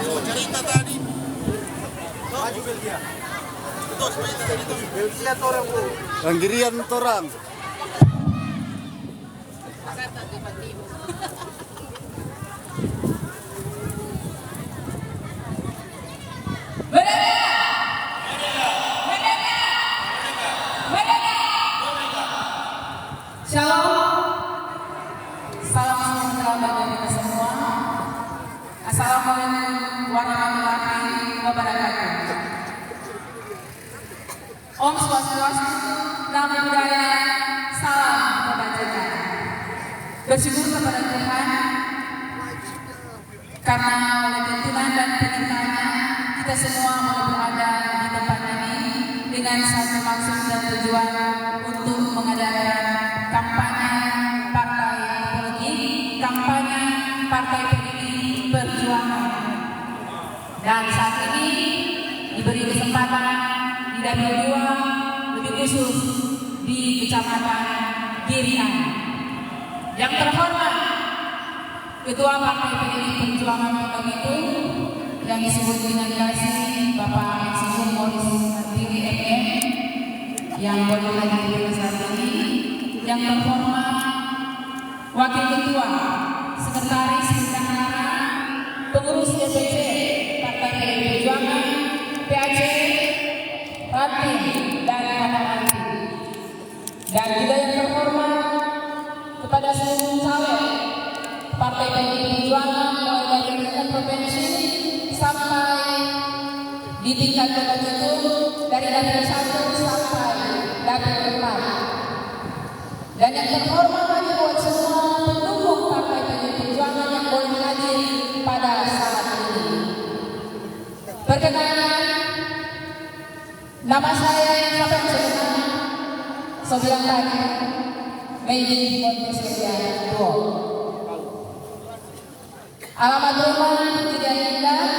cerita tadi. Maju Belgia. Betul, cerita tadi tuh. Belgia torang bu. Langgirian torang. Shalom, salam sejahtera bagi kita semua. Assalamualaikum warahmatullahi wabarakatuh. Om Swastiastu, Namo Buddhaya, salam kebajikan. Bersyukur kepada Tuhan karena oleh tuntunan dan perintahnya kita semua mau berada di tempat ini dengan satu maksud dan tujuan untuk mengadakan kampanye partai politik, kampanye partai PDI Perjuangan. Dan saat ini diberi kesempatan di Dapil 2, lebih khusus di Kecamatan Girian. Yang terhormat Ketua Partai PDI Perjuangan Kota Bitung yang disebut dengan kasih Bapak Insinyur Moris Hartiri MM yang boleh hadir saat ini. Yang terhormat Wakil Ketua, Sekretaris Bendahara, Pengurus DPC Partai PDI Perjuangan, PAC, Ranting dan Ranting. Dan juga yang terhormat kepada seluruh caleg Partai PDI Perjuangan mulai dari tingkat provinsi sampai di tingkat kota Bitung, dari dapil 1 sampai dapil 4. Dan yang terhormat lagi buat semua pendukung Partai PDI Perjuangan yang boleh hadir pada saat ini. Perkenalkan, nama saya yang siapa yang saya kenal? Saya bilang tadi, Mei Montesquieu Duo. Alamat rumah tidak indah,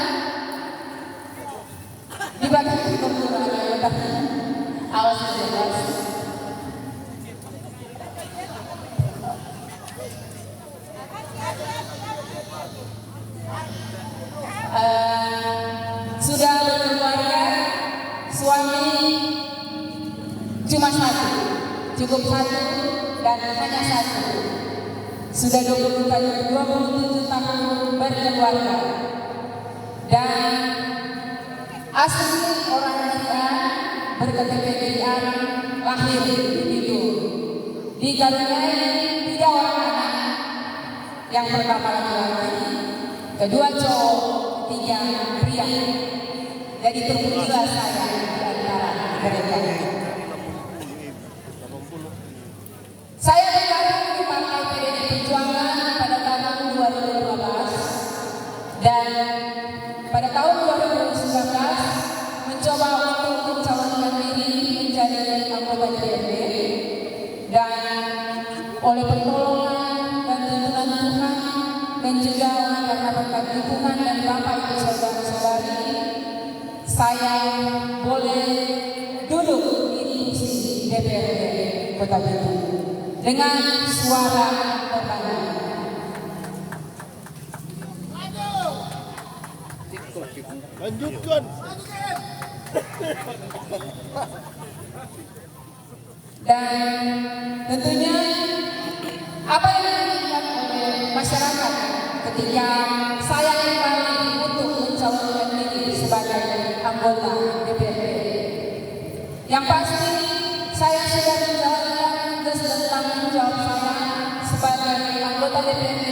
di bagian timur awas jelas. Sudah berkeluarga, suami cuma satu, cukup satu dan hanya satu. Sudah 27 tahun berkeluarga dan asli orang kita berKTP PDIan, lahir di Bitung. Dikaruniai 3 orang anak, yang pertama laki-laki, kedua cowok, ketiga pria. Jadi terpujilah saya di antara mereka. Saya bergabung di Partai PDI Perjuangan pada tahun 2012 dan pada tahun 2019 mencoba untuk mencalonkan diri menjadi anggota DPRD, dan oleh pertolongan dan tuntunan Tuhan dan juga karena berkat dukungan dari Bapak Ibu saudara-saudari, saya boleh duduk di kursi DPRD Kota Bitung dengan suara terbanyak. Lanjutkan. Dan tentunya apa yang diinginkan oleh masyarakat ketika saya kembali untuk mencalonkan diri sebagai anggota DPRD. Yang pasti saya sudah menjalankan tugas dan tanggung jawab saya sebagai anggota DPRD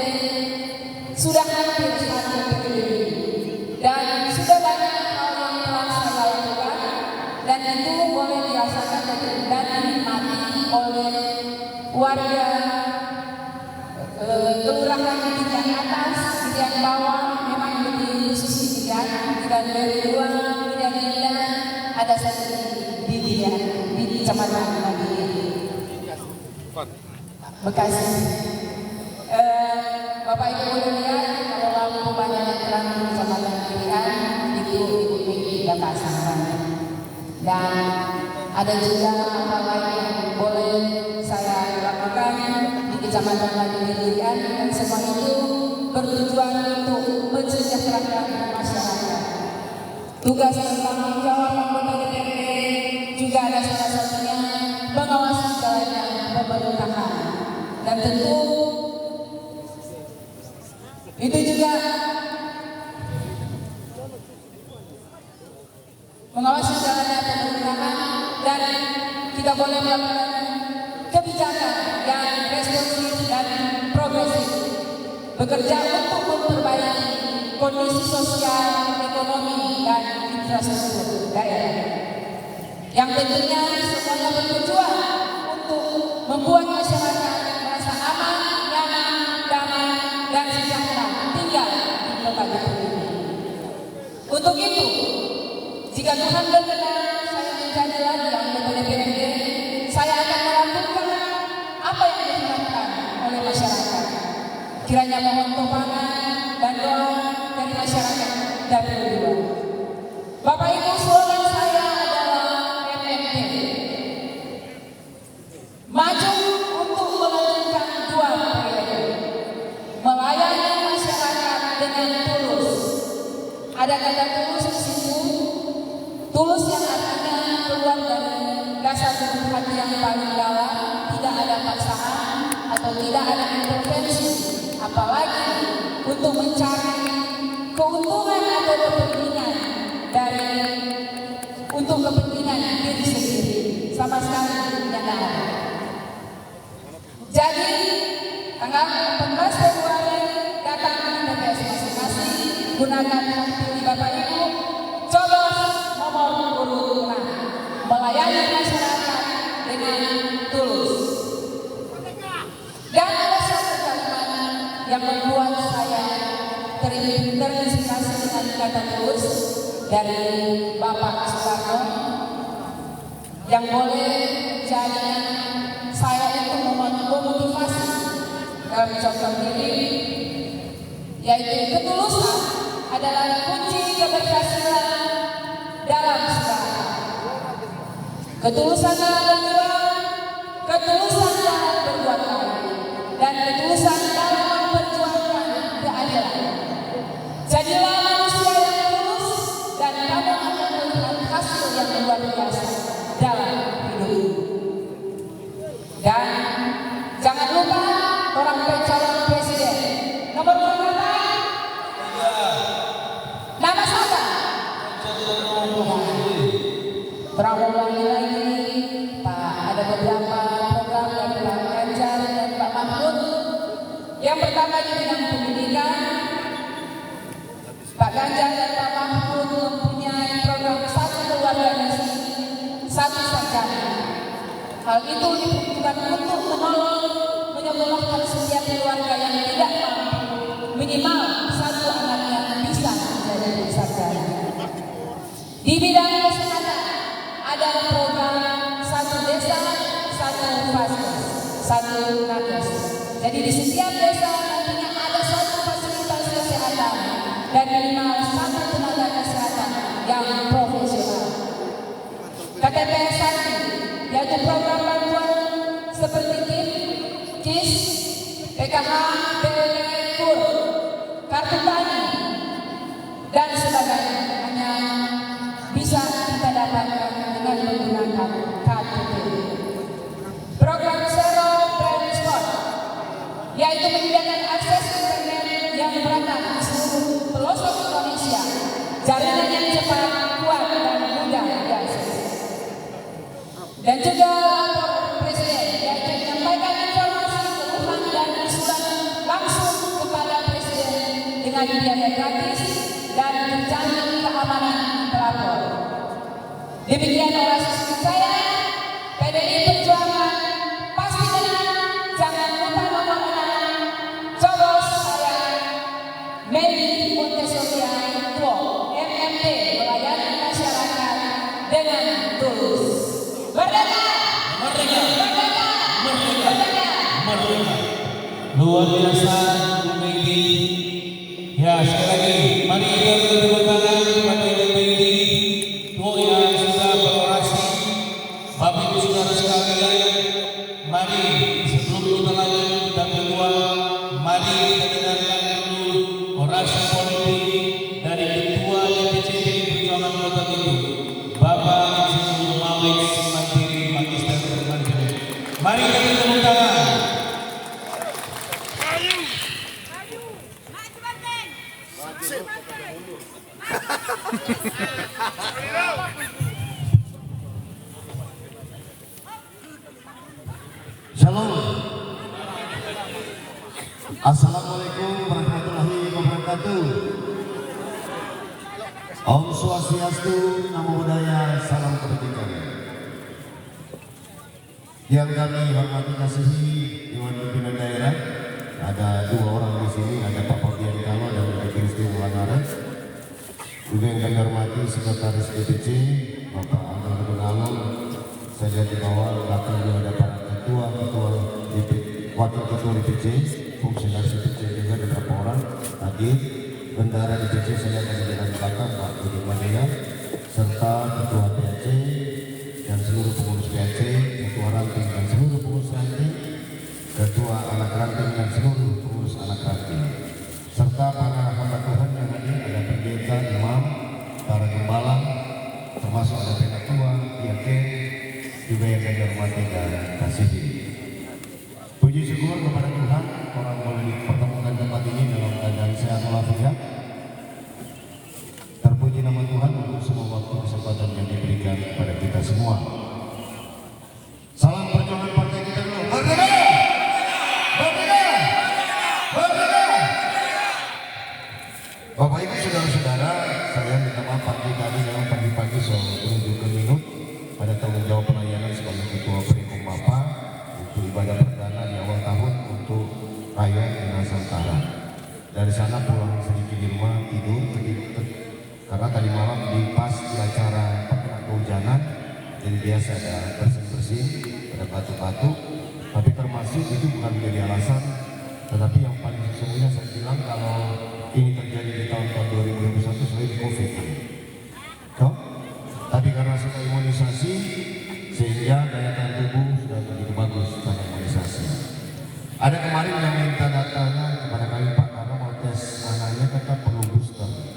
sudah hampir 1 periode dan sudah banyak hal yang telah saya lakukan, dan itu boleh dirasakan dan dinikmati oleh warga kelurahan Bidian atas, Bidian bawah, memang lebih khusus Bidian dari 2 Bidian Indah, ada 1 Bidian di Kecamatan Madiun, Bekasi. Bapak Ibu boleh lihat kalau lampu banyak yang terang di Kecamatan Bidian itu tidak pasangan. Dan ada juga hal lain yang boleh saya lakukan di Kecamatan Madiun, dan semua itu bertujuan untuk mensejahterakan masyarakat. Tugas dan tanggung jawab anggota DPRD juga ada salah satunya mengawasi jalannya pemerintahan, dan tentu itu juga mengawasi jalannya pemerintahan, dan kita boleh melakukan kebijakan yang responsif dan progresif, bekerja untuk memperbaiki kondisi sosial, ekonomi, dan infrastruktur daerah. Yang tentunya semuanya bertujuan untuk membuat masyarakat merasa aman, nyaman, damai, dan sejahtera tinggal di kota Depok ini. Untuk itu, jika Tuhan berkenan saya menjadi lagi anggota DPRD, saya akan melakukan apa yang diharapkan oleh masyarakat. Kiranya mohon topangan dan doa dari masyarakat Dapil 2. Bapak Ibu, slogan saya adalah MMP. Maju untuk melanjutkan 2 periode. Melayani masyarakat dengan tulus. Ada kata tulus di situ. Tulus yang artinya keluar dari dasar lubuk hati yang paling dalam, tidak ada paksaan atau tidak ada intervensi, apalagi untuk mencari keuntungan atau kepentingan untuk kepentingan diri sendiri, sama sekali tidak ada. Jadi tanggal 14 Februari datang di TPS masing-masing, gunakan hak pilih Bapak Ibu, coblos nomor urut 6, melayani masyarakat dengan tulus. Dan ada satu kalimat yang membuat saya terinspirasi dengan kata tulus dari Bapak Soekarno, yang boleh jadi saya untuk memotivasi dalam contoh diri, yaitu ketulusan adalah kunci keberhasilan dalam segala hal. Ketulusan dalam berjuang, ketulusan dalam berbuat baik, dan ketulusan dalam memperjuangkan keadilan. Jadilah manusia yang tulus, dan kamu akan melihat hasil yang luar biasa dalam hidup. Dan jangan lupa orang calon presiden nomor berapa? Nama siapa? Terulangi lagi, Pak. Ada beberapa program dari Pak Ganjar dan Pak Mahfud. Yang pertama di bidang pendidikan, Pak Ganjar dan Pak Mahfud mempunyai program satu keluarga misi, satu sarjana. Hal itu dibutuhkan untuk menolong menyekolahkan setiap keluarga yang tidak mampu, minimal satu anaknya bisa menjadi sarjana. Di bidang kesehatan ada program satu desa, satu vaskes, satu nakes. Jadi di setiap desa nantinya ada satu fasilitas kesehatan dan minimal satu tenaga kesehatan yang profesional. KTPS Sakti, yaitu program bantuan seperti KIS, PKH, BLT, KUR, Kartu Tani, dan sebagainya, hanya bisa kita dapatkan dengan menggunakan KTP. Program Zero Blind Spot, yaitu menyediakan akses internet yang merata di seluruh pelosok Indonesia, jaringan yang cepat, kuat, dan mudah diakses. Dan juga lapor Presiden, yaitu menyampaikan informasi, keluhan, dan usulan langsung kepada Presiden dengan biaya gratis dan menjamin keamanan pelapor. Demikian orasi saya. PDI Perjuangan pasti menang. Jangan lupa nomor 6. Coblos saya Mei Montessoria Tuo, MMP, melayani masyarakat dengan tulus. Merdeka! Merdeka! Merdeka! Merdeka! Merdeka! Luar biasa, Bu Megi. Ya, sekali lagi, mari kita beri tepuk tangan kepada Ibu Megi, Tuh yang sudah berorasi. Bapak Ibu Saudara sekalian, mari sebelum kita lanjut kita berdua, mari kita dengarkan dulu orasi politik dari Ketua DPC Perjuangan kita itu Bapak Insinyur Malik Mandiri Magister Manajemen. Mari kita tepuk tangan. Shalom. Assalamualaikum warahmatullahi wabarakatuh. Om Swastiastu, Namo Buddhaya, salam kebajikan. Yang kami hormati kasihi Dewan Pimpinan Daerah, ada 2 orang di sini, ada Pak Fabian Kalo dan Pak Kristi Wulandari. Juga yang kami hormati Sekretaris DPC, Bapak Anton Bengalon. Saya lihat di bawah belakang juga ada para ketua DPC, wakil ketua DPC, fungsionaris DPC juga ada beberapa orang hadir. Bendara DPC saya akan di belakang Pak Budi Madya, serta ketua PAC dan seluruh pengurus PAC, ketua ranting dan seluruh pengurus ranting, ketua anak ranting dan seluruh pengurus anak ranting, serta para hamba Tuhan yang hadir, ada pendeta, imam, para gembala, termasuk ada penatua, yakin, juga yang kami hormati dan kasihi. Puji syukur kepada Tuhan, orang boleh dipertemukan tempat ini dalam keadaan sehat walafiat. Terpuji nama Tuhan untuk semua waktu kesempatan yang diberikan kepada kita semua. Salam perjuangan partai kita dulu. Merdeka! Merdeka! Merdeka! Bapak Ibu saudara-saudara, saya minta maaf tadi memang pagi-pagi soal menunjukkan minut pada tanggung jawab pelayanan sebagai ketua Perikom Mapa untuk ibadah perdana di awal tahun untuk Raya Nusantara. Dari sana pulang sedikit di rumah, tidur karena tadi malam pas di acara pakai kehujanan, jadi biasa ada bersih-bersih, ada batu-batu, tapi termasuk itu bukan menjadi alasan, tetapi yang paling sesungguhnya saya bilang kalau ini terjadi di tahun 2021 selain COVID. Tapi karena sudah imunisasi, sehingga daya tahan tubuh sudah begitu bagus pada imunisasi. Ada kemarin yang minta datanya kepada kami, Pak, karena mau tes anaknya tetap perlu booster.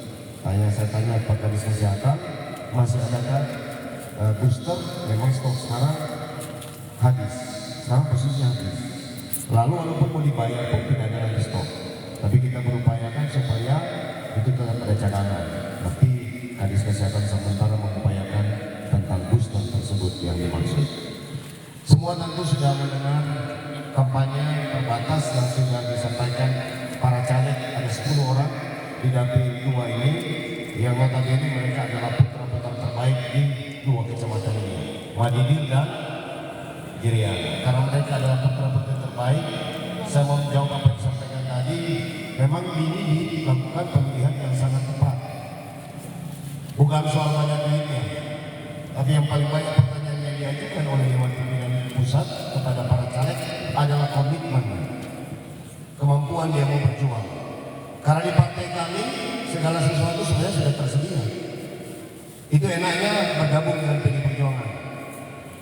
Saya tanya Pak Kadis Kesehatan, masih adakah booster? Memang stok sekarang habis, sekarang posisinya habis. Lalu walaupun mau dibayar pun tidak ada lagi stok. Tapi kita berupayakan supaya itu tetap ada cadangan. Tapi Kadis Kesehatan sementara mengupayakan tentang booster tersebut yang dimaksud. Semua tentu sudah mendengar kampanye terbatas yang sudah disampaikan para caleg, ada 10 orang di dapil 2 ini, yang notabene mereka adalah putra-putra terbaik di 2 kecamatan ini, Madidir dan Girian. Karena mereka adalah putra-putri terbaik, saya mau menjawab apa yang disampaikan tadi. Memang ini dilakukan pemilihan yang sangat tepat, bukan soal banyak duitnya, tapi yang paling banyak pertanyaan yang diajukan oleh Dewan Pimpinan Pusat kepada para caleg adalah komitmen, kemampuan dia mau berjuang. Karena di partai kami segala sesuatu sebenarnya sudah tersedia. Itu enaknya bergabung dengan PD Perjuangan.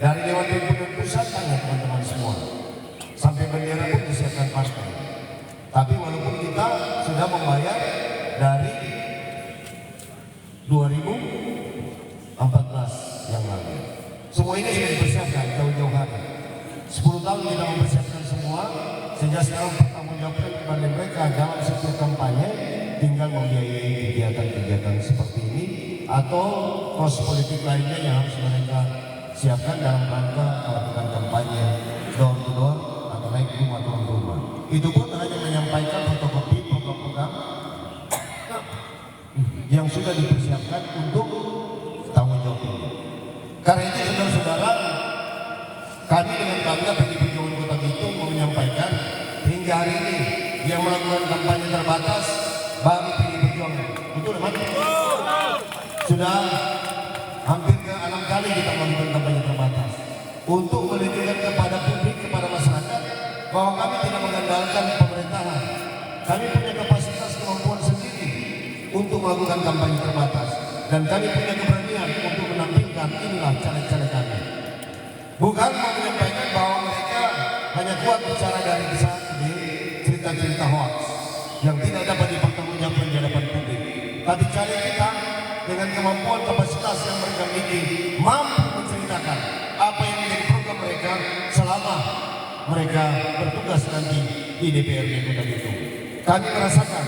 Dari Dewan Pimpinan Pusat tanya teman-teman semua, sampai bendera pun disiapkan partai. Tapi walaupun kita sudah membayar dari 2014 yang lalu, semua ini sudah dipersiapkan jauh-jauh hari. 10 tahun kita mempersiapkan semua, sehingga sekarang bertanggung jawabkan kepada mereka dalam setiap kampanye, tinggal membiayai kegiatan-kegiatan seperti ini atau kos politik lainnya yang harus mereka siapkan dalam rangka melakukan kampanye door to door atau naik rumah turun rumah. Itu pun hanya menyampaikan fotokopi program yang sudah dipersiapkan untuk tanggung jawab ini. Karena itu saudara-saudara, kami dengan bangga PD Perjuangan Kota Bitung mau menyampaikan hingga hari ini yang melakukan kampanye terbatas bagi PD Perjuangan. Betul teman? Sudah hampir ke 6 kali kita melakukan kampanye terbatas untuk menunjukkan kepada publik, kepada masyarakat bahwa kami tidak mengandalkan pemerintahan. Kami punya kapasitas kemampuan sendiri untuk melakukan kampanye terbatas, dan kami punya keberanian untuk menampilkan inilah caleg-caleg kami. Bukan mau menyampaikan bahwa mereka hanya kuat bicara dari cerita-cerita hoax yang tidak dapat dipertanggungjawabkan di hadapan publik. Tapi caleg kita dengan kemampuan kapasitas yang mereka miliki mampu menceritakan apa yang menjadi program mereka selama mereka bertugas nanti di DPRD Kota Bitung. Kami merasakan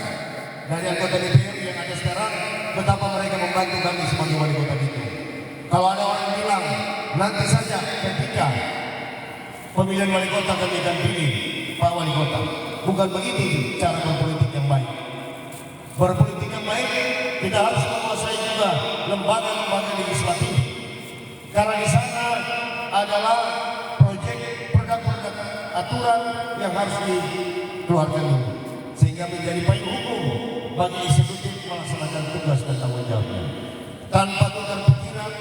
dari anggota DPR yang ada sekarang betapa mereka membantu kami sebagai wali kota Bitung. Kalau ada orang bilang nanti saja ketika pemilihan wali kota kami akan pilih Pak Wali Kota, bukan begitu cara berpolitik yang baik. Berpolitik yang baik kita harus menguasai juga lembaga-lembaga legislatif, karena di sana adalah proyek produk-produk aturan yang harus dikeluarkan dulu, sehingga menjadi payung hukum bagi eksekutif melaksanakan tugas dan tanggung jawabnya. Tanpa tukar pikiran,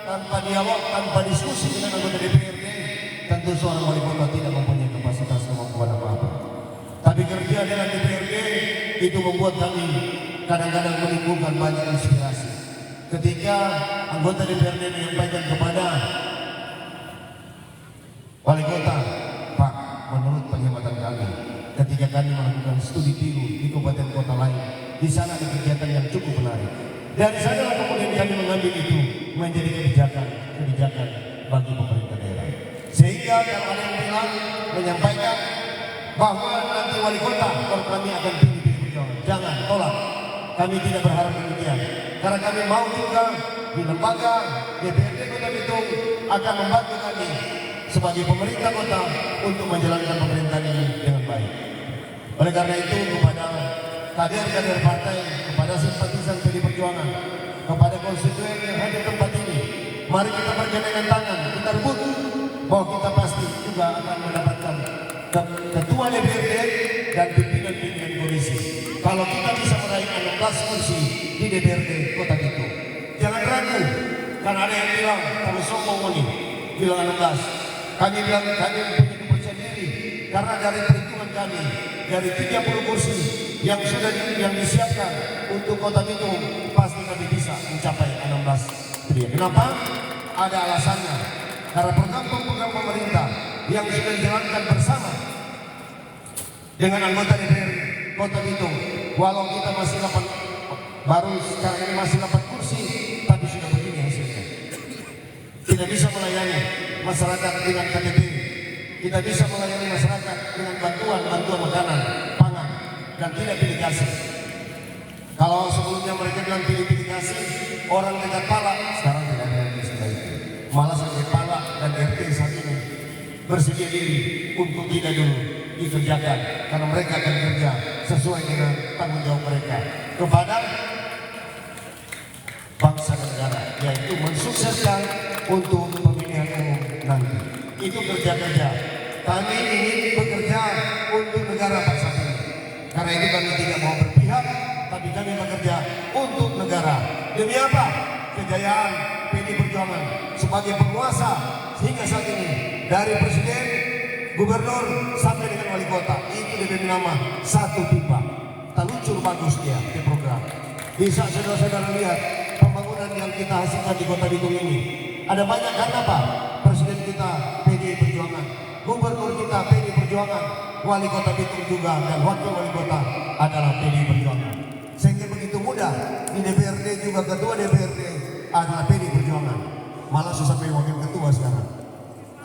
tanpa dialog, tanpa diskusi dengan anggota DPRD, tentu seorang wali kota tidak mempunyai kapasitas kemampuan apa-apa. Tapi kerja dengan DPRD itu membuat kami kadang-kadang menimbulkan banyak inspirasi. Ketika anggota DPRD menyampaikan kepada wali kota, Pak, menurut pengamatan kami, ketika kami melakukan studi tiru di kabupaten kota lain, di sana ada kegiatan yang cukup menarik. Dari sana kemudian kami mengambil itu menjadi kebijakan bagi pemerintah daerah. Sehingga kalau ada yang bilang menyampaikan bahwa nanti wali kota baru kami akan pilih perjuangan, jangan, tolak. Kami tidak berharap demikian, karena kami mau juga di lembaga DPRD Kota Bitung akan membantu kami sebagai pemerintah kota untuk menjalankan pemerintahan ini dengan baik. Oleh karena itu, kepada kader-kader partai, kepada simpatisan PD Perjuangan, kepada konstituen yang hadir di tempat ini, mari kita bergandengan tangan, kita rebut bahwa kita pasti juga akan mendapatkan ketua DPRD dan pimpinan-pimpinan komisi. Kalau kita bisa meraih 16 kursi di DPRD Kota Bitung, jangan ragu, karena ada yang bilang kamu sombong nih, bilang 16. Kami bilang kami punya kepercayaan diri, karena dari perhitungan kami dari 30 kursi yang sudah disiapkan untuk Kota Bitung, pasti kami bisa mencapai 16 triliun. Kenapa? Ada alasannya. Karena program-program pemerintah yang sudah dijalankan bersama dengan anggota DPR Kota Bitung, walau kita masih baru sekarang ini masih 8 kursi, tapi sudah begini hasilnya. Tidak bisa melayani masyarakat dengan KTP, kita bisa melayani masyarakat dengan bantuan makanan, pangan, dan tidak pilih kasih. Kalau sebelumnya mereka bilang pilih kasih, orang dekat pala, sekarang tidak ada lagi seperti itu. Malah sampai pala dan RT saat ini bersedia diri untuk tidak dulu dikerjakan, karena mereka akan kerja sesuai dengan tanggung jawab mereka kepada bangsa dan negara, yaitu mensukseskan untuk pemilihan umum nanti. Itu kerja-kerja. Kami ingin bekerja untuk negara bangsa ini. Karena itu kami tidak mau berpihak, tapi kami bekerja untuk negara. Demi apa? Kejayaan PD Perjuangan sebagai penguasa sehingga saat ini, dari presiden, gubernur sampai dengan wali kota, itu diberi nama satu pipa. Terluncur bagus dia di program. Bisa saudara-saudara lihat pembangunan yang kita hasilkan di Kota Bitung ini. Ada banyak karena apa? Presiden kita PD Perjuangan, gubernur kita PD Perjuangan, wali kota Bitung juga, dan wakil wali kota adalah PD Perjuangan. Sehingga begitu mudah di DPRD juga ketua DPRD adalah PD Perjuangan. Malah sampai wakil ketua sekarang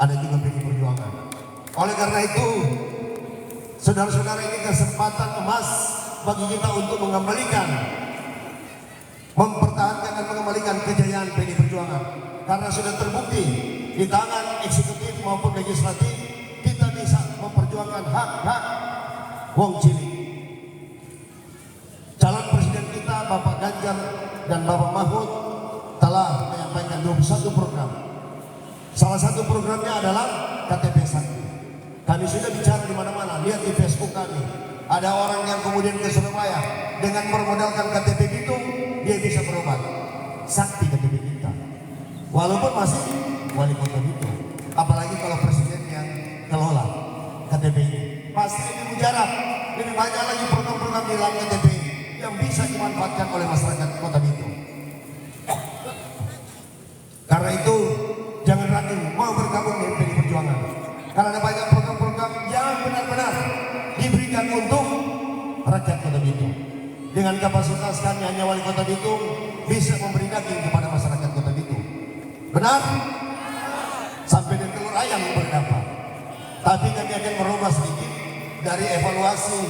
ada juga PD Perjuangan. Oleh karena itu, saudara-saudara, ini kesempatan emas bagi kita untuk mengembalikan, mempertahankan dan mengembalikan kejayaan PD Perjuangan. Karena sudah terbukti di tangan eksekutif maupun legislatif, kita bisa memperjuangkan hak-hak wong cilik. Calon presiden kita Bapak Ganjar dan Bapak Mahfud telah menyampaikan 21 program. Salah satu programnya adalah KTP Sakti. Kami sudah bicara di mana-mana, lihat di Facebook kami. Ada orang yang kemudian ke Surabaya dengan bermodalkan KTP Bitung, dia bisa berobat. Sakti KTP kita. Walaupun masih wali kota Bitung. Apalagi kalau presiden yang kelola KTP ini. Pasti lebih mujarab, lebih banyak lagi program-program di dalam KTP yang bisa dimanfaatkan oleh masyarakat Kota Bitung. Karena itu, jangan ragu mau bergabung dengan PD Perjuangan. Karena ada banyak program-program yang benar-benar diberikan untuk rakyat Kota Bitung. Dengan kapasitas kami hanya wali kota Bitung, bisa memberi daging kepada masyarakat Kota Bitung. Benar? Sampai dengan telur ayam berapa? Tapi kami akan merubah sedikit dari evaluasi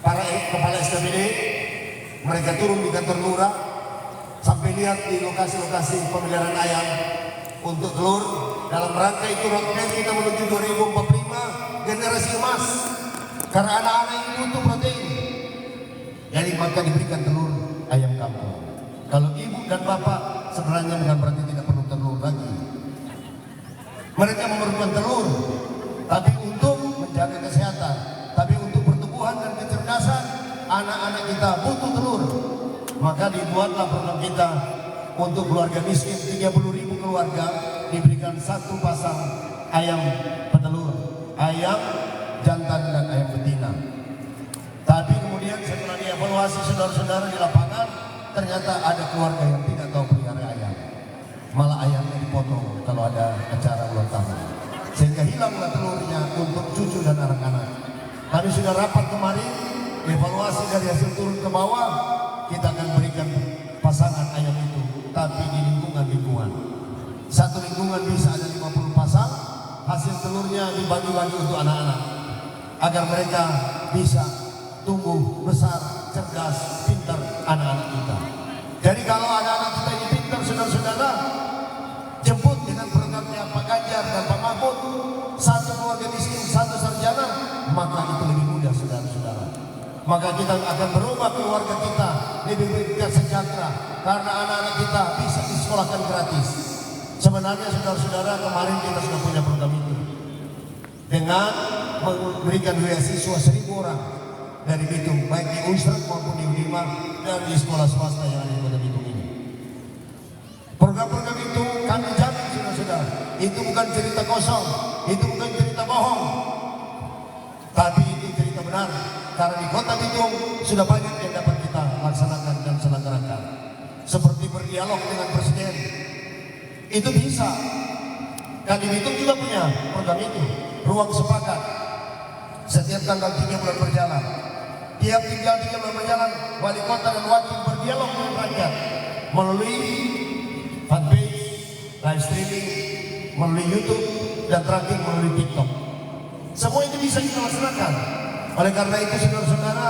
para kepala SKPD. Mereka turun di kantor lurah sampai lihat di lokasi-lokasi pemeliharaan ayam untuk telur. Dalam rangka itu roadmap kita menuju 2045 generasi emas. Karena anak-anak ini butuh protein. Jadi maka diberikan telur ayam kampung. Kalau ibu dan bapak sebenarnya bukan berarti tidak perlu telur lagi. Mereka memerlukan telur, tapi untuk menjaga kesehatan, tapi untuk pertumbuhan dan kecerdasan anak-anak kita butuh telur. Maka dibuatlah program kita untuk keluarga miskin 30.000 keluarga diberikan 1 pasang ayam petelur, ayam jantan dan ayam betina. Tapi kemudian setelah dievaluasi saudara-saudara di lapangan, ternyata ada keluarga yang tidak tahu pelihara ayam. Malah ayamnya dipotong kalau ada acara ulang tahun. Sehingga hilanglah telurnya untuk cucu dan anak-anak. Kami sudah rapat kemarin, evaluasi dari hasil turun ke bawah, kita akan berikan pasangan ayam itu, tapi di lingkungan-lingkungan. Satu lingkungan bisa ada 50 pasang, hasil telurnya dibagi-bagi untuk anak-anak. Agar mereka bisa tumbuh besar, cerdas, pintar anak-anak kita. Jadi kalau anak-anak kita ini pintar, saudara-saudara, jemput dengan programnya Pak Ganjar dan Pak Mahfud, 1 keluarga miskin, 1 sarjana, maka itu lebih mudah, saudara-saudara. Maka kita akan berubah keluarga kita lebih sejahtera karena anak-anak kita bisa disekolahkan gratis. Sebenarnya saudara-saudara, kemarin kita sudah punya program itu dengan memberikan beasiswa 1.000 orang dari Bitung, baik di Unsret maupun di Unima dan di sekolah swasta yang ada di Kota Bitung ini. Program-program itu kami jamin, saudara-saudara, itu bukan cerita kosong, itu bukan cerita bohong, tapi itu cerita benar. Karena di Kota Bitung sudah banyak yang dapat kita laksanakan dan selenggarakan. Seperti berdialog dengan Presiden, itu bisa. Dan di Bitung juga punya program itu, ruang sepakat. Setiap tanggal 3 bulan berjalan, tiap tinggal 3 bulan berjalan, wali kota dan wakil berdialog dengan rakyat melalui fanpage, live streaming, melalui YouTube, dan terakhir melalui TikTok. Semua itu bisa kita laksanakan. Oleh karena itu, saudara-saudara,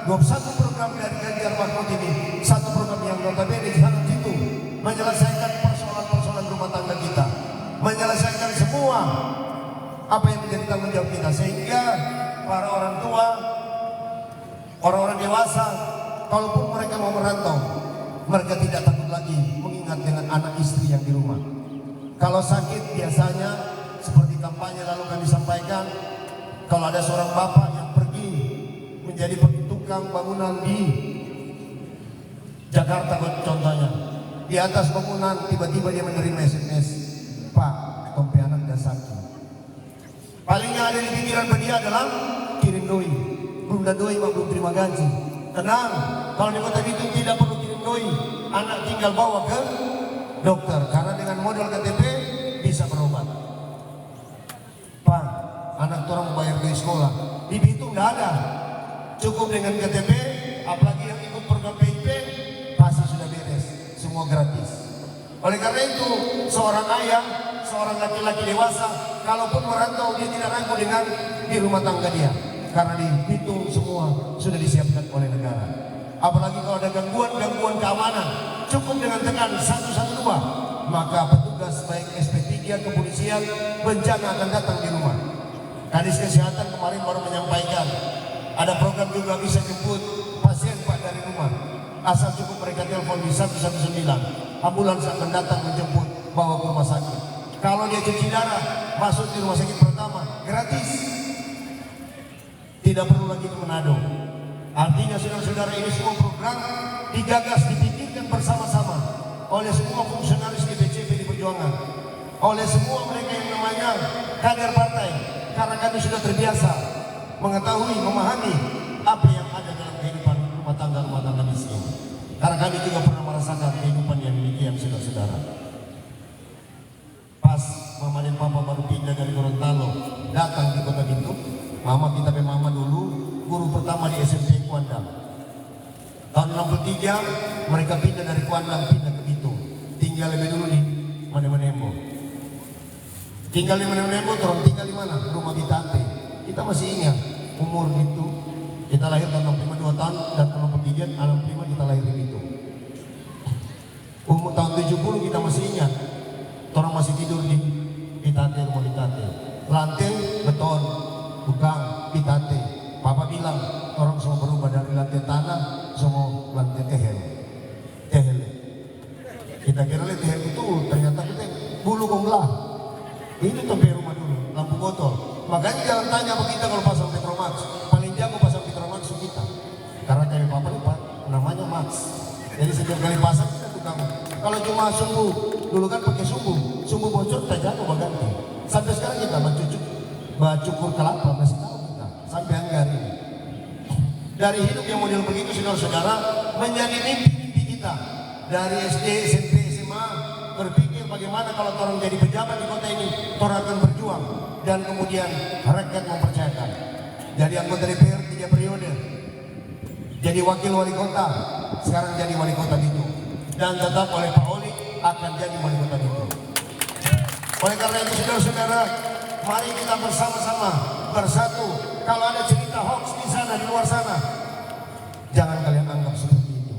21 program dari Ganjar Mahfud ini, 1 program yang notabene sangat jitu, menyelesaikan persoalan-persoalan rumah tangga kita, menyelesaikan semua apa yang menjadi tanggung jawab kita, sehingga para orang tua, orang-orang dewasa, kalaupun mereka mau merantau, mereka tidak takut lagi mengingat dengan anak istri yang di rumah. Kalau sakit biasanya seperti kampanye lalu kami sampaikan, kalau ada seorang bapak yang pergi menjadi tukang bangunan di Jakarta contohnya, di atas bangunan tiba-tiba dia menerima SMS, Pak, tompe anak dah sakit. Palingnya ada di pikiran dia adalah kirim doi, belum ada doi mak belum terima gaji. Tenang, kalau di Kota Bitung tidak perlu kirim doi, anak tinggal bawa ke dokter, karena dengan modal KTP bisa berobat. Pak, anak orang bayar doi sekolah, di Bitung tidak ada, cukup dengan KTP, apalagi yang ikut program PIP, pasti sudah beres, semua gratis. Oleh karena itu, seorang ayah, seorang laki-laki dewasa, kalaupun merantau dia tidak ragu dengan di rumah tangga dia, karena di Bitung semua sudah disiapkan oleh negara. Apalagi kalau ada gangguan keamanan, cukup dengan tekan 112, maka petugas baik SP3, kepolisian, bencana akan datang di rumah. Kadis Kesehatan kemarin baru menyampaikan ada program juga bisa jemput pasien Pak dari rumah, asal cukup mereka telepon di 119, ambulans akan datang menjemput, bawa ke rumah sakit. Kalau dia cuci darah, masuk di rumah sakit pertama, gratis. Tidak perlu lagi ke Manado. Artinya saudara-saudara, ini semua program digagas, dipikirkan bersama-sama oleh semua fungsionaris di BCP di Perjuangan, oleh semua mereka yang namanya kader partai, karena kami sudah terbiasa mengetahui, memahami apa yang ada dalam kehidupan rumah tangga miskin. Karena kami juga pernah merasakan kehidupan yang demikian, saudara-saudara. Pas mama dan papa baru pindah dari Gorontalo datang di Kota Bitung, mama kita mama dulu guru pertama di SMP Kuandang. Tahun 63 kemudian mereka pindah dari Kuandang pindah ke Bitung. Tinggal lebih dulu di Manembo. Tinggal di Manembo, orang tinggal di mana? Rumah Bitante. Kita masih ingat umur itu. Kita lahir tahun 65 2 tahun dan tahun 63 65 kita lahir di Bitung. Umur tahun 70 kita masih ingat. Orang masih tidur di Bitante, rumah Bitante. Lantai beton, bukan Bitante. Papa bilang orang semua berubah dari lantai tanah semua lantai tehel. Kita kira lihat tehel itu ternyata kita bulu gomlah. Ini tempat rumah dulu, lampu botol. Makanya jangan tanya apa kita kalau pasang Petromax. Paling jago pasang Petromax kita. Karena kayak papa lipat namanya Max. Jadi setiap kali pasang kita tukang. Kalau cuma sumbu, dulu kan pakai sumbu bocor kita jago ganti. Sampai sekarang kita cukur kelapa masih tahu kita sampai hari ini. Dari hidup yang model begitu saudara-saudara menjadi mimpi kita dari SD, SMP, SMA berpikir bagaimana kalau orang jadi pejabat di kota ini, orang akan berjuang dan kemudian rakyat mempercayakan. Jadi anggota DPR 3 periode, jadi wakil wali kota, sekarang jadi wali kota Bitung dan tetap oleh Pak Oli akan jadi wali kota Bitung. Oleh karena itu saudara-saudara, mari kita bersama-sama bersatu. Kalau ada cerita hoax di sana, di luar sana, jangan kalian anggap seperti itu.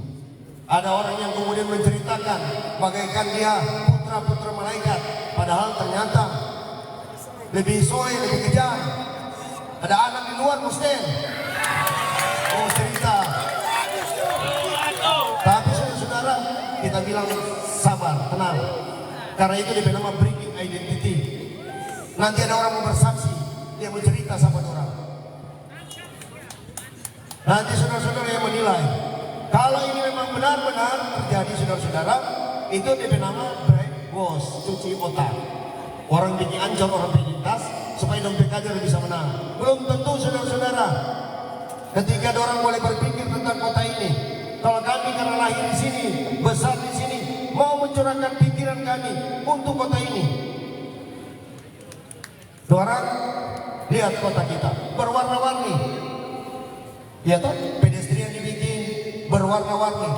Ada orang yang kemudian menceritakan bagaikan dia putra-putra malaikat, padahal ternyata lebih soe, lebih kejam. Ada anak di luar Muslim. Oh cerita. Tapi saudara, kita bilang sabar, tenang. Karena itu dia nama breaking identity. Nanti ada orang mau bersaksi, dia mau cerita sama orang. Nanti saudara-saudara yang menilai. Kalau ini memang benar-benar terjadi saudara-saudara, itu dia nama brainwash, cuci otak. Orang bikin ancam, orang bikin tas supaya dompet aja bisa menang. Belum tentu saudara-saudara. Ketika orang boleh berpikir tentang kota ini, kalau kami karena lahir di sini, besar di sini, mau mencurahkan pikiran kami untuk kota ini. Orang lihat kota kita berwarna-warni. Ya toh, pedestrian dibikin berwarna-warni.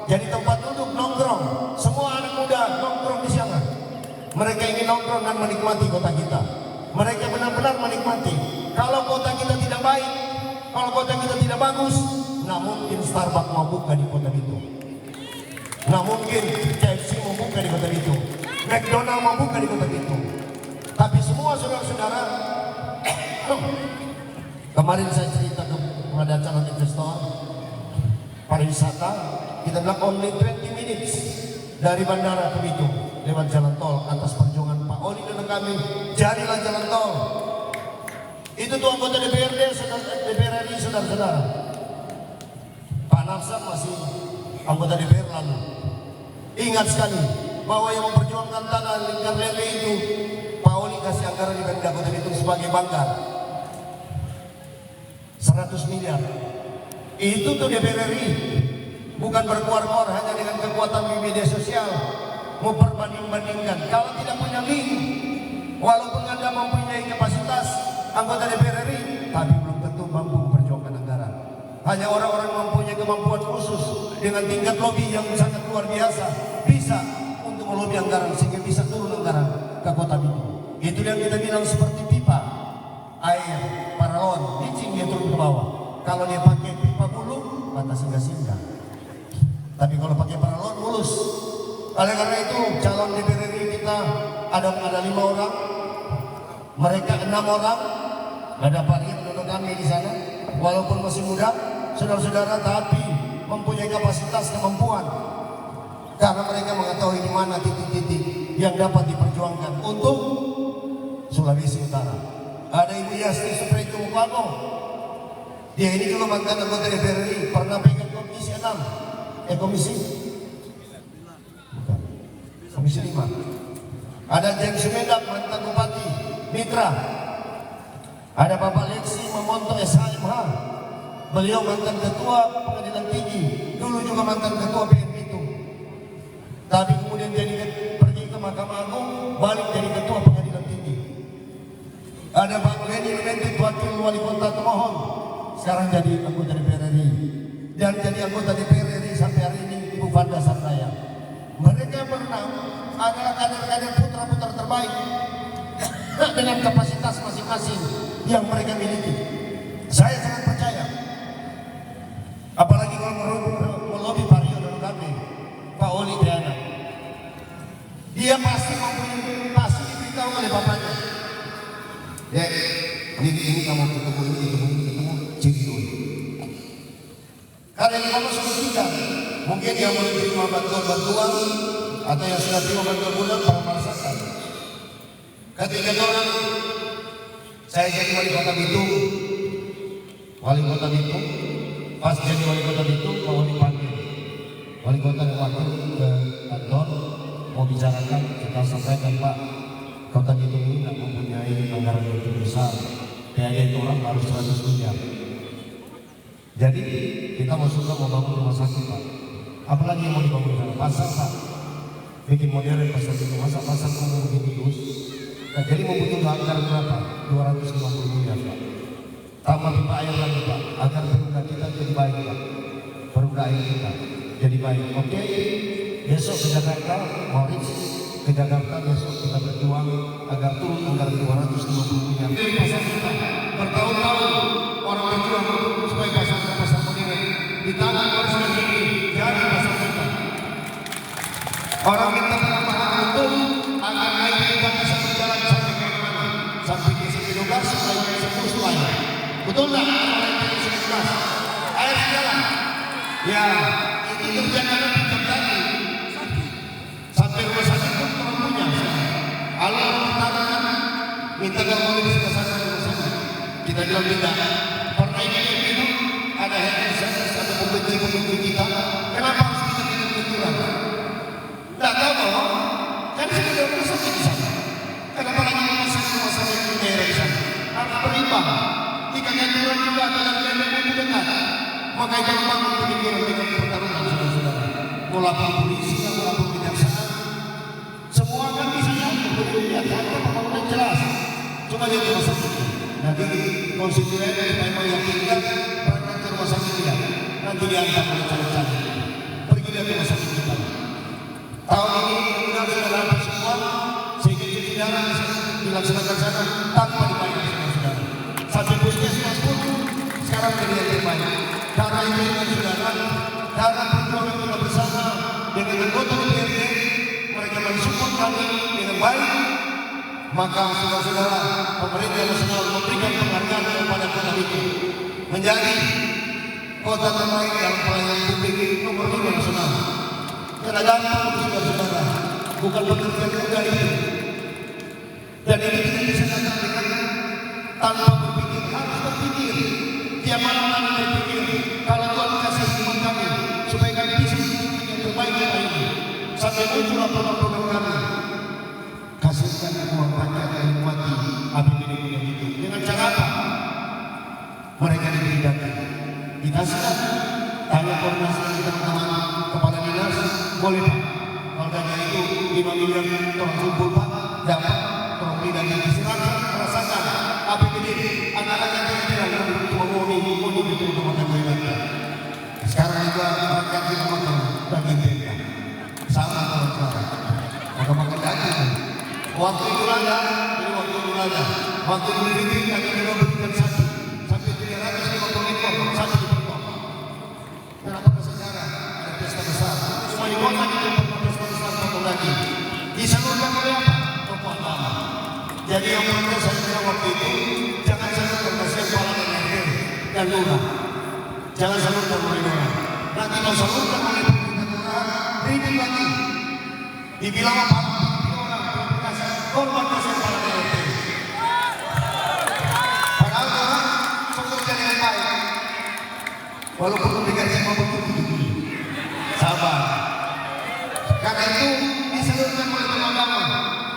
Jadi tempat duduk nongkrong, semua anak muda nongkrong di sana. Mereka ingin nongkrong dan menikmati kota kita. Mereka benar-benar menikmati. Kalau kota kita tidak baik, kalau kota kita tidak bagus, nggak mungkin Starbucks mau buka di kota itu. Nggak mungkin KFC mau buka di kota itu. McDonald mau buka di kota itu. Tapi semua saudara-saudara, kemarin saya cerita kepada calon investor pariwisata, kita bilang only 20 minutes dari bandara ke Bitung lewat jalan tol atas perjuangan Pak Oli dan kami, jadilah jalan tol. Itu tuh anggota DPRD, DPR RI, saudara-saudara. Pak Nafsar masih anggota DPR lalu. Ingat sekali bahwa yang memperjuangkan tanah lingkar lele itu Pak Oli kasih anggaran di Pemda Kota Bitung sebagai banggar 100 miliar. Itu tuh DPR RI bukan berkuar-kuar hanya dengan kekuatan di media sosial mau perbanding-bandingkan. Kalau tidak punya link, walaupun Anda mempunyai kapasitas anggota DPR RI, tapi belum tentu mampu memperjuangkan anggaran. Hanya orang-orang mempunyai kemampuan khusus dengan tingkat lobby yang sangat luar biasa bisa untuk melobi anggaran sehingga bisa turun anggaran ke kota Bitung. Itu yang kita bilang seperti pipa air paralon, licin dia turun ke bawah. Kalau dia pakai pipa bulu, batas singgah-singgah. Tapi kalau pakai paralon mulus. Oleh karena itu calon DPR RI kita ada 5 orang, mereka 6 orang. Ada Pak Rian menurut kami di sana, walaupun masih muda, saudara-saudara, tapi mempunyai kapasitas kemampuan. Karena mereka mengetahui di mana titik-titik yang dapat diperjuangkan untuk Sulawesi Utara. Ada Ibu Yasti Suprejo Mukwano. Dia ini juga mantan anggota DPR RI, pernah pegang komisi 6. Komisi 5. Ada James Sumendak, mantan Bupati Mitra. Ada Bapak Leksi Memonto SHMH. Beliau mantan Ketua Pengadilan Tinggi, dulu juga mantan Ketua PN Bitung. Tapi kemudian pergi ke Mahkamah Agung, balik jadi Ketua Pengadilan Tinggi. Ada Pak Leni Lementit, Wakil Wali Kota Tomohon, sekarang jadi anggota DPR RI dan jadi anggota DPR RI sampai hari ini. Sukupan Dasar Dayak. Mereka berenam adalah kader-kader putra-putra terbaik dengan kapasitas masing-masing yang mereka miliki. Saya sangat percaya, apalagi kalau melobi Mario dan kami, Pak Oli Triana, dia pasti diberitahu oleh bapaknya. Ya, ini kamu ketemu ciri dulu. Karena yang kamu sudah tidak, mungkin yang menerima bantuan atau yang sudah terima bantuan bulan para merasakan. Ketika orang saya jadi wali kota Bitung, pas jadi wali kota Bitung, Pak Oli panggil wali kota dan wakil ke kantor mau bicarakan, kita sampaikan Pak, kota Bitung ini tidak mempunyai anggaran yang begitu besar, PAD orang harus 100 miliar. Jadi kita mau bangun rumah sakit Pak, apalagi yang mau dibangun sana, pasar Pak, bikin modern pasar itu, masa pasar umum begini terus. Nah, jadi membutuhkan anggaran berapa? 250 miliar Pak. Tambah pipa air lagi Pak, agar perumda kita jadi baik Pak, perumda air kita jadi baik. Oke, besok ke Jakarta, Moritz ke Jakarta, besok kita berjuang agar turun anggaran 250 miliar. Jadi pasar kita bertahun-tahun orang berjuang supaya pasar modern di tangan presiden ini jadi pasar kita. Orang minta penambahan untuk agar air kita bisa berjalan sampai ke mana? Sampai ke Sekidogas, sampai ke Sekusulai. Betul nggak? Air sejalan. Ya, ini kerja karena pinjam tadi. Sampai rumah sakit pun kurang punya. Kalau pertanyaan minta kalau boleh disebutkan rumah sakit, kita bilang tidak. Pertanyaan itu ada health service, ada pembentri kita. Kenapa harus kita pinjam-pinjam? Tidak tahu bahwa kan sudah rumah sakit di sana. Kenapa lagi rumah sakit di daerah di sana? Harus berimbang. Jika kanjuran juga adalah yang lebih dekat, maka itu membangun pemikiran dengan pertarungan saudara-saudara. Mau lapor polisi, mau lapor kejaksaan, semua kan bisa nyambung. Lihat ada pembangunan jelas. Cuma dia rumah sakit. Nanti konstituen supaya meyakinkan berangkat ke rumah sakit tidak. Nanti diantar oleh caleg-caleg. Pergi lihat rumah sakit kita. Tahun ini mudah sudah habis semua, sehingga cuci darah bisa dilaksanakan sana tanpa dibayar saudara-saudara. Sampai puskesmas pun sekarang jadi yang terbaik. Karena ini dengan saudara, karena perjuangan kita bersama dengan anggota DPRD, mereka mensupport kami dengan baik. Maka saudara-saudara, pemerintah nasional memberikan penghargaan kepada kota itu menjadi kota terbaik dalam pelayanan publik nomor 5 nasional. Karena gampang saudara-saudara, bukan pekerjaan mudah itu. Dan ini tidak bisa datang tanpa berpikir, harus berpikir. Tiap malam kami berpikir, kalau Tuhan kasih iman kami, supaya kami bisa menjadi yang terbaik kota ini. Sampai muncul program kami, kasihkan uang rakyat yang mati APBD itu. Dengan cara apa? Mereka diberi data, dikasihkan. Tanya koordinasi dengan teman-teman kepala dinas, boleh Pak. Kalau dana itu 5 miliar tolong kumpul Pak, dapat tolong tidak diserahkan, merasakan APBD anak-anak yang tidak cuma mau betul rumah tangga. Sekarang juga rakyat di rumah tangga bagi mereka sama kawan-kawan. Maka makan daging. Waktu itu ada, ini waktu itu ada. Waktu itu kami juga berikan satu sampai 350 ekor satu di Bangkok. Kenapa sejarah ada pesta besar? Cuma di kota kita pesta besar potong daging. Disalurkan oleh apa? Tokoh agama. Jadi yang perlu saya bilang waktu itu, jangan salurkan kasihan kepala dan lurah. Jangan salurkan oleh lurah. Nanti kalau salurkan oleh pemerintah lurah, ribut lagi. Dibilang apa? Korban kasihan kepala RT. Padahal orang bekerja dengan baik. Walaupun dikasih sama begitu. Sabar. Karena itu disalurkan oleh agama.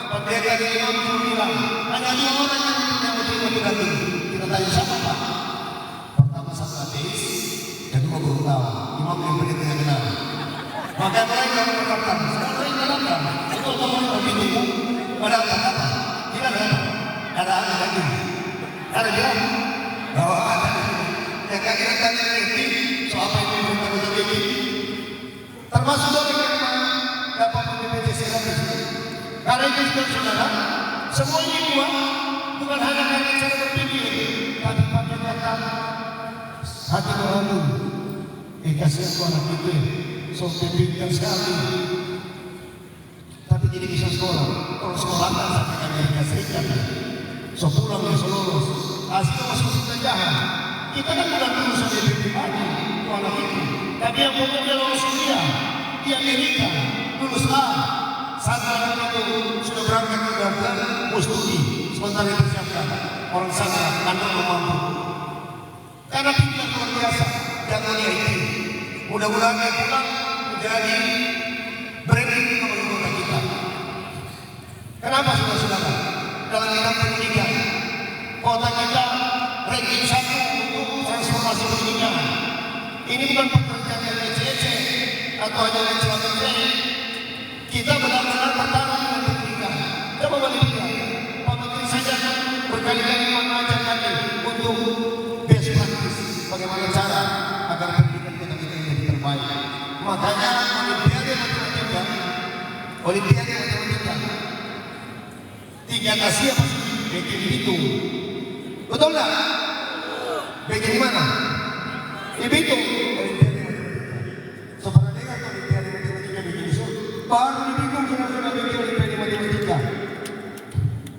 Pendeta di Imam Juru bilang, hanya 2 orang yang tidak betul-betul lagi. Kita tanya siapa Pak? Pertama satu ateis, kedua baru tahu. Imam yang pendeta yang kenal. Maka mereka mengatakan, sekarang mereka datang. Itu orang begitu. Pada apa? Tidak ada lagi. Ada bilang bahwa ada yang kira-kira tadi soal apa itu bukan begini. termasuk dari yang dapat BPJS gratis. Karena itu saudara, semua ini bukan hanya karena cara berpikir, tapi pada data hati nurani. Kasihan tuh anak itu, so pintar sekali. Tapi tidak bisa sekolah. Kalau sekolah kan sampai Amerika Serikat, so pulang dia lulus. Hasilnya masuk penjajahan. Kita kan bukan lulusan DPP lagi, itu anak itu. Tapi yang pokoknya lulus dia di Amerika, lulus A. Saat anak itu sudah berangkat ke Gaza, mau studi. Sementara itu siapkan orang sana, anak mampu. Karena pintar luar biasa, jangan dia ini. Mudah-mudahan dia pulang menjadi branding bagi kota kita. Kenapa saudara-saudara? Dalam bidang pendidikan, kota kita ranking 1 untuk transformasi pendidikan. Ini bukan pekerjaan yang ece-ece atau hanya yang celaka-celaka. Kita benar-benar bertarung dengan pendidikan. Coba balik lihat, Pak Menteri saja berkali-kali mengajak kami untuk best practice, bagaimana cara agar pendidikan kota kita ini lebih terbaik. Makanya Olimpiade matematika tingkat Asia bikin Bitung, betul nggak? Bikin di mana? Di Bitung. Olimpiade matematika. So pernah dengar Olimpiade matematika bikin so baru di Bitung saudara-saudara bikin Olimpiade matematika.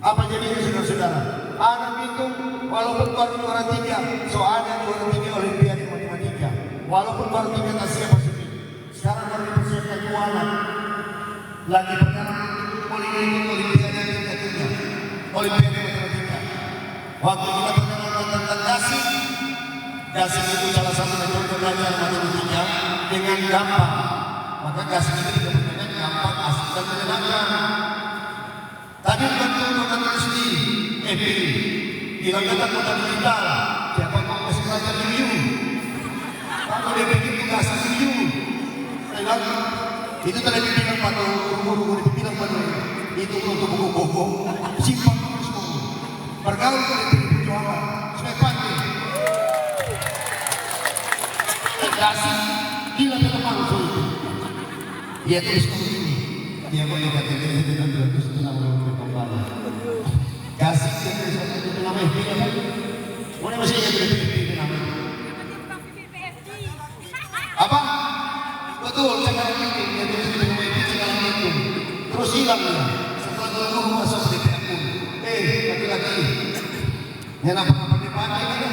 Apa jadinya saudara-saudara? Anak Bitung walaupun baru juara 3, so ada juara 3 Olimpiade matematika. Walaupun baru tingkat Asia Pasifik, sekarang baru dipersiapkan 2 anak. Lagi pertama Olimpiade tingkat 3, Olimpiade matematika. Waktu kita berkenalan tentang dasing itu salah satu metode belajar matematika dengan gampang. Maka dasing itu tidak berkaitan gampang, asik dan menyenangkan. Tadi bukan tulis di EPI, bilang kata kota digital. Siapa mau kasih belajar review? Kalau dia bikin tugas review, itu tadi dibilang pada guru-guru dibilang pada itu untuk buku-buku simpan terus buku. Bergaul dengan perjuangan supaya pandai. Kasih gila teman itu. Dia tulis begini. Dia boleh katakan itu dengan terus nama kembali. Kasih itu nama dia. Mana masih yang itu nama? Apa? Betul, saya bikin dia tulis di itu. Terus hilang dia. Setelah dulu masuk di akun. Laki-laki. Yang apa-apa dipakai kan?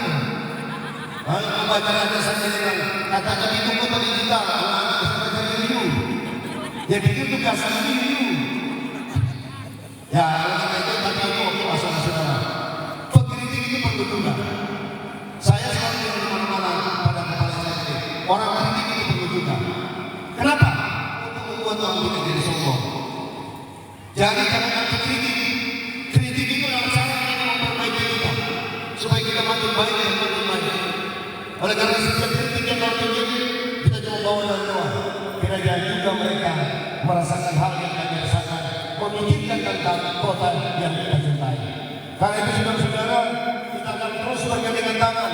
Kalau baca ada sambil katakan itu kota digital, anak baca review. Dia pikir tugas review. Ya, kalau itu tapi itu oke masalah saudara. Pengkritik itu perlu juga. Saya selalu bilang di mana-mana pada kepala saya, orang kritik itu perlu juga. Kenapa? Untuk membuat orang tidak jadi sombong. Jadi jangan kritik. Kritik itu adalah cara kita memperbaiki kita supaya kita makin baik dan makin baik. Oleh karena setiap kritik yang kita terjadi, kita cuma bawa dari luar. Kira-kira juga mereka merasakan hal yang kami rasakan, memikirkan tentang kota yang kita cintai. Karena itu saudara-saudara, kita akan terus bergandengan tangan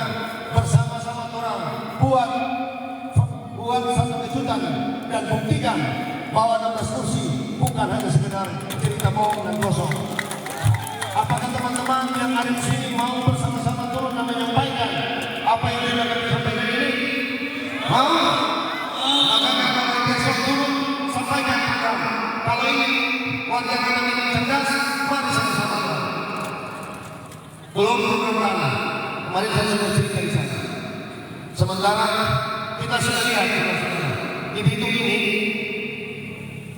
bersama-sama orang buat satu kejutan dan buktikan bahwa 16 kursi bukan hanya sekedar cerita bohong dan kosong. Apakah teman-teman yang ada di sini mau bersama-sama turun dan menyampaikan apa yang sudah kami sampaikan ini? Mau? Maka kalau besok turun sampaikan program. Kalau ini warga kota yang cerdas, mari sama-sama. Belum program. Kemarin saya sudah cerita di sana. Sementara kita sudah lihat di Bitung ini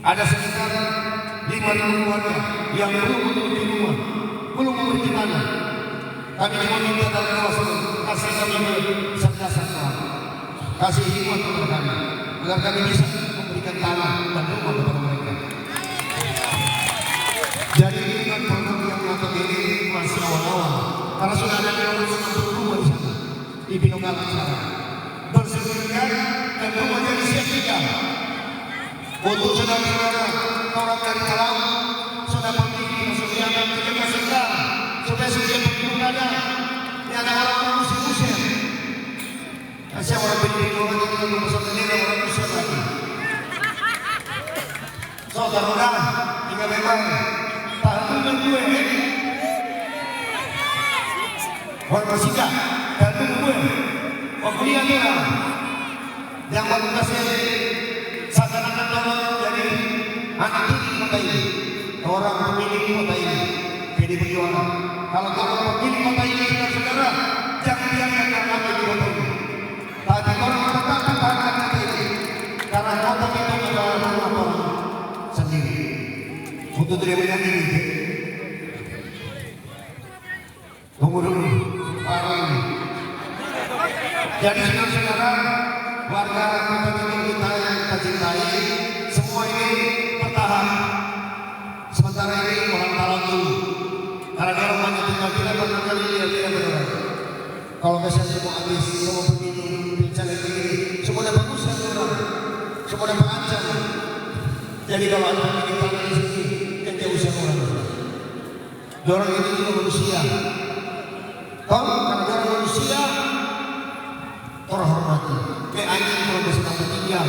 ada sekitar 5.000 warga yang belum memiliki rumah, belum memiliki tanah. Kami cuma minta dari kawasan kasih kami serta-serta, kasih hikmat kepada kami agar kami bisa memberikan tanah dan rumah kepada mereka. Jadi ini kan program yang untuk ini masih awal-awal, karena sudah ada 260 rumah di sana di Pinonggalan sana. Bersertifikat dan rumah jadi siap tinggal. Untuk saudara-saudara orang dari Talang sudah pergi ke Suriana menjaga segera supaya setiap ada ini ada orang musik-musik. Kasih orang berdiri orang itu masuk sendiri orang musik lagi. Saudara, hingga memang tahanan gue Warmasika dan gue pembelian orang yang mengkasih seakan-akan orang dari anak ini kota ini, orang pemilik kota ini, PD Perjuangan. Kalau orang pemilik kota ini saudara, jangan biarkan kami di kota ini. Tapi orang tetap pertahankan kota ini, karena kota itu adalah rumah orang sendiri. Untuk terima ini, tunggu dulu, jadi saudara, warga kota kita yang kita cintai, semua ini bertahan. Sementara ini orang talang dulu, karena dia rumahnya tinggal tidak pernah kali dia tidak benar. Kalau kesan semua habis, semua begitu, bicara begini, semua ada bagus ya saudara, semua ada mengancam. Jadi kalau ada yang kita di sini, kan jauh sama orang. Dorang itu juga manusia. Karena dorang manusia terhormati. Kayak anjing kalau bisa dapat tinggal,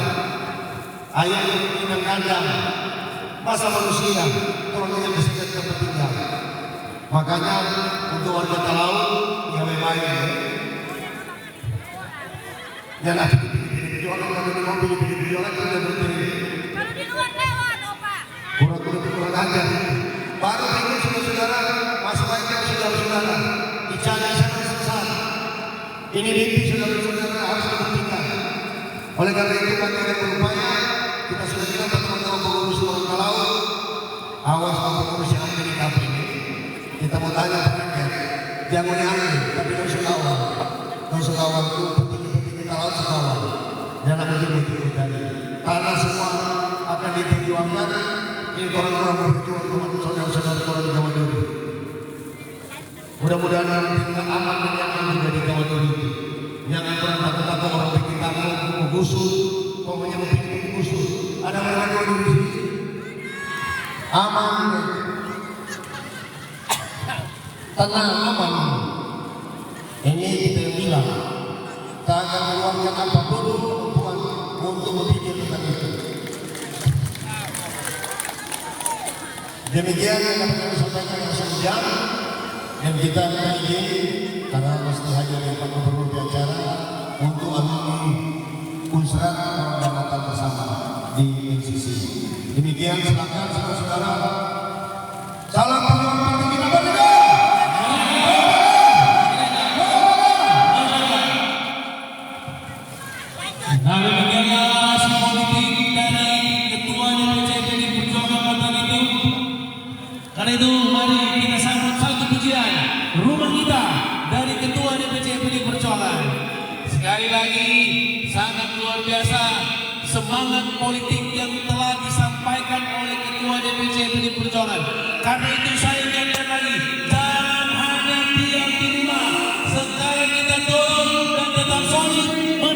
ayam yang tinggal kandang, masa manusia orang yang bisa dapat tinggal. Makanya untuk warga Talau yang baik, dan ada jualan kalau mau pilih jualan sudah berhenti. Kalau di luar lewat, Opa. Kurang ajar. Baru ini saudara masih banyak saudara dicari sana sesat. Ini mimpi saudara-saudara harus dibuktikan. Oleh karena itu kami akan berupaya, kita sudah bilang teman-teman pengurus orang Talau, awas pengurus yang ada di kafe ini. Kita mau tanya mereka, jangan aneh, tapi dosa kawan. Dosa kawan itu penting-penting Talau sekawan. Jangan begitu tadi. Karena semua akan diperjuangkan. Ini orang-orang berjuang untuk saudara-saudara orang di Jawa Dulu. Mudah-mudahan kita aman dan nyaman menjadi Jawa Dulu. Jangan pernah takut-takut orang bikin tamu, menggusur, pokoknya bikin gusur. Ada mereka Jawa Dulu di sini. Aman, tenang, aman. Ini kita bilang, tak akan meluangkan apapun kemampuan untuk berpikir tentang itu. Demikian yang kami sampaikan yang sejam, dan kita ingin karena mesti hadir di Pak Gubernur di acara untuk alumni Unsrat Orang Natal bersama di NCC. Demikian silakan saudara-saudara. Salam perjuangan partai kita merdeka. Nah, demikianlah aksi politik dari Ketua DPC PDI Perjuangan Kota itu. Karena itu mari kita sambut satu pujian rumah kita dari Ketua DPC PDI Perjuangan. Sekali lagi sangat luar biasa semangat politik yang telah disampaikan oleh Ketua DPC PDI Perjuangan. Karena itu